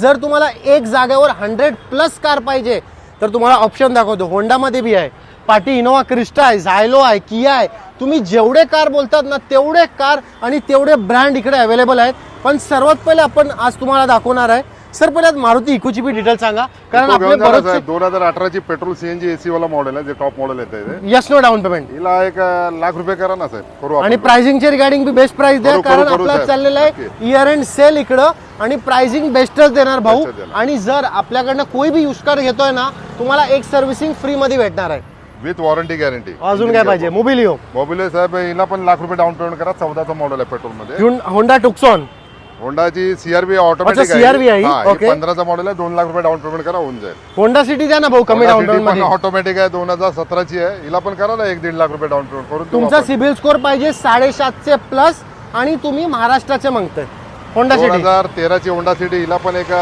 जर तुम्हाला एक जागेवर 100+ कार पाहिजे तर तुम्हाला ऑप्शन दाखवतो. होंडामध्ये बी आहे, पाटी इनोवा क्रिस्टा आहे, झायलो आहे, किया आहे. तुम्ही जेवढे कार बोलतात ना तेवढे कार आणि तेवढे ब्रँड इकडे अवेलेबल आहेत. पण सर्वात पहिले आपण आज तुम्हाला दाखवणार आहे. सर पहिले मारुती इकोची बी डिटेल सांगा, कारण आपले बरेचसे 2018 ची पेट्रोल सीएनजी एसी वाला मॉडेल आहे, जे टॉप मॉडेल येते. यस नो डाऊन पेमेंट हिला ₹1,00,000 करा ना साहेब, करू आपण. आणि प्राइसिंगचे रिगार्डिंग बी बेस्ट प्राइस द्या, करू, कारण करू, आपला साहेब. चाललेला आहे नक्की. इयर एंड सेल इकडं आणि प्राइसिंग बेस्टच देणार भाऊ. बेस्टच देणार. आणि जर आपल्याकडनं कोई बी यूज कार घेतोय ना तुम्हाला एक सर्व्हिसिंग फ्री मध्ये भेटणार आहे. With warranty guarantee. अजून काय पाहिजे? मोबिलिओ मोबिलिओ साहेब, हिला पण ₹1,00,000 डाऊन पेमेंट करा. 14चा मॉडेल आहे पेट्रोल मध्ये. होंडा टुक्सॉन, होंडाची सीआरबी ऑटोमॅटिक अच्छा, CR-V आहे. ओके. 15चा मॉडेल आहे. ₹2,00,000 डाऊन पेमेंट करा, होऊन जाईल. होंडा सिटी द्या ना भाऊ कमी डाऊन पेमेंट मध्ये. ऑटोमॅटिक आहे, 2017ची आहे. हिला पण करा ना ₹1-1.5 डाऊन पेमेंट करून. तुमचा सिबिल स्कोर पाहिजे 750+ आणि तुम्ही महाराष्ट्राचे मागताय. होंडा सिटी 2013ची होंडा सिटी, हिला पण एक